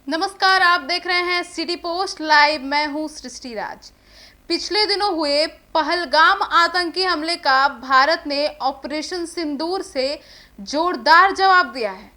नमस्कार, आप देख रहे हैं सिटी पोस्ट लाइव। मैं हूं सृष्टि राज। पिछले दिनों हुए पहलगाम आतंकी हमले का भारत ने ऑपरेशन सिंदूर से जोरदार जवाब दिया है।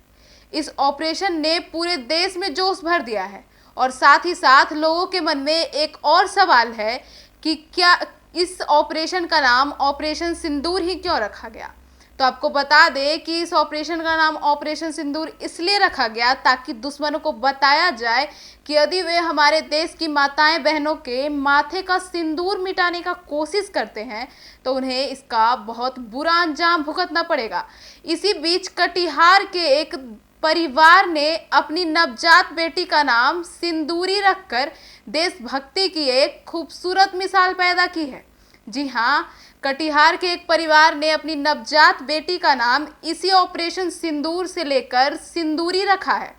इस ऑपरेशन ने पूरे देश में जोश भर दिया है और साथ ही साथ लोगों के मन में एक और सवाल है कि क्या इस ऑपरेशन का नाम ऑपरेशन सिंदूर ही क्यों रखा गया। तो आपको बता दें कि इस ऑपरेशन का नाम ऑपरेशन सिंदूर इसलिए रखा गया ताकि दुश्मनों को बताया जाए कि यदि वे हमारे देश की माताएं बहनों के माथे का सिंदूर मिटाने का कोशिश करते हैं तो उन्हें इसका बहुत बुरा अंजाम भुगतना पड़ेगा। इसी बीच कटिहार के एक परिवार ने अपनी नवजात बेटी का नाम सिंदूरी रखकर देशभक्ति की एक खूबसूरत मिसाल पैदा की है। जी हाँ, कटिहार के एक परिवार ने अपनी नवजात बेटी का नाम इसी ऑपरेशन सिंदूर से लेकर सिंदूरी रखा है।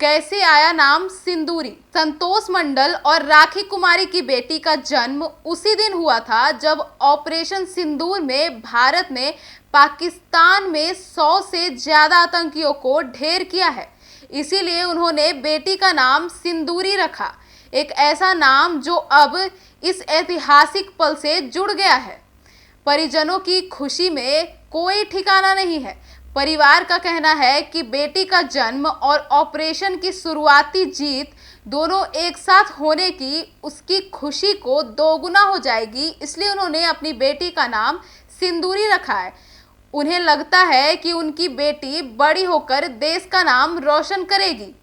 कैसे आया नाम सिंदूरी? संतोष मंडल और राखी कुमारी की बेटी का जन्म उसी दिन हुआ था जब ऑपरेशन सिंदूर में भारत ने पाकिस्तान में 100 से ज्यादा आतंकियों को ढेर किया है। इसीलिए उन्होंने बेटी का नाम सिंदूरी रखा, एक ऐसा नाम जो अब इस ऐतिहासिक पल से जुड़ गया है। परिजनों की खुशी में कोई ठिकाना नहीं है। परिवार का कहना है कि बेटी का जन्म और ऑपरेशन की शुरुआती जीत दोनों एक साथ होने की उसकी खुशी को दोगुना हो जाएगी, इसलिए उन्होंने अपनी बेटी का नाम सिंदूरी रखा है। उन्हें लगता है कि उनकी बेटी बड़ी होकर देश का नाम रोशन करेगी।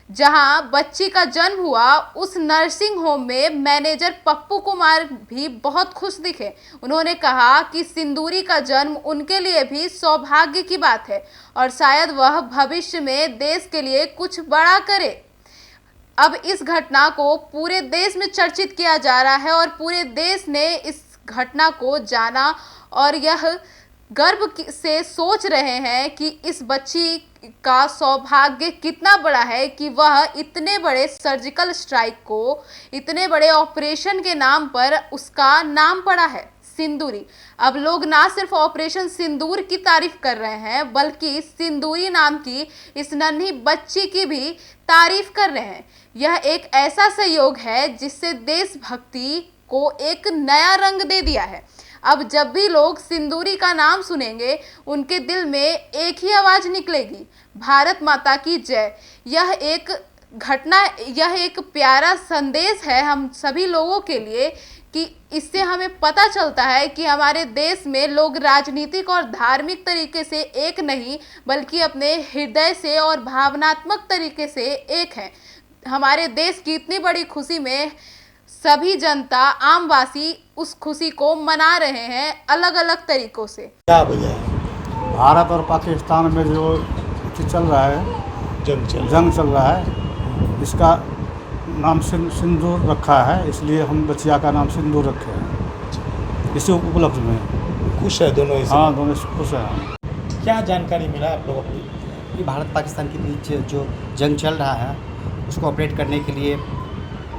जहां बच्ची का जन्म हुआ उस नर्सिंग होम में मैनेजर पप्पू कुमार भी बहुत खुश दिखे। उन्होंने कहा कि सिंदूरी का जन्म उनके लिए भी सौभाग्य की बात है और शायद वह भविष्य में देश के लिए कुछ बड़ा करे। अब इस घटना को पूरे देश में चर्चित किया जा रहा है और पूरे देश ने इस घटना को जाना और यह गर्व से सोच रहे हैं कि इस बच्ची का सौभाग्य कितना बड़ा है कि वह इतने बड़े सर्जिकल स्ट्राइक को, इतने बड़े ऑपरेशन के नाम पर उसका नाम पड़ा है सिंदूरी। अब लोग ना सिर्फ ऑपरेशन सिंदूर की तारीफ कर रहे हैं बल्कि सिंदूरी नाम की इस नन्ही बच्ची की भी तारीफ कर रहे हैं। यह एक ऐसा सहयोग है जिससे देशभक्ति को एक नया रंग दे दिया है। अब जब भी लोग सिंदूरी का नाम सुनेंगे उनके दिल में एक ही आवाज़ निकलेगी, भारत माता की जय। यह एक प्यारा संदेश है हम सभी लोगों के लिए कि इससे हमें पता चलता है कि हमारे देश में लोग राजनीतिक और धार्मिक तरीके से एक नहीं बल्कि अपने हृदय से और भावनात्मक तरीके से एक हैं। हमारे देश की इतनी बड़ी खुशी में सभी जनता आमवासी उस खुशी को मना रहे हैं अलग अलग तरीकों से। क्या वजह है? भारत और पाकिस्तान में जो चल रहा है, जंग चल रहा है, इसका नाम सिंदूर रखा है, इसलिए हम बच्चिया का नाम सिंदूर रखे हैं। इसी उपलक्ष्य में खुश है दोनों इसे? हाँ, दोनों खुश हैं। क्या जानकारी मिला आप लोगों को? कि भारत पाकिस्तान के बीच जो जंग चल रहा है उसको ऑपरेट करने के लिए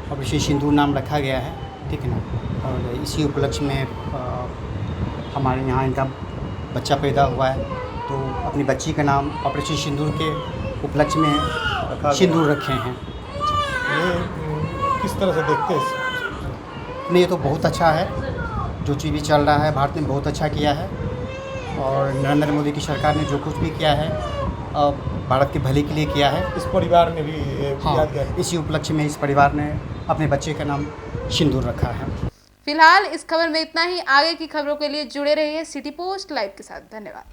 ऑपरेशन सिंदूर नाम रखा गया है, ठीक है ना। और इसी उपलक्ष्य में हमारे यहाँ इनका बच्चा पैदा हुआ है तो अपनी बच्ची का नाम ऑपरेशन सिंदूर के उपलक्ष्य में सिंदूर रखे हैं। ये किस तरह से देखते हैं? नहीं, ये तो बहुत अच्छा है। जो चीज़ भी चल रहा है भारत ने बहुत अच्छा किया है और नरेंद्र मोदी की सरकार ने जो कुछ भी किया है भारत के भले के लिए किया है। इस परिवार ने भी हाँ, इसी उपलक्ष्य में इस परिवार ने अपने बच्चे का नाम सिंदूर रखा है। फिलहाल इस खबर में इतना ही। आगे की खबरों के लिए जुड़े रहिए सिटी पोस्ट लाइव के साथ। धन्यवाद।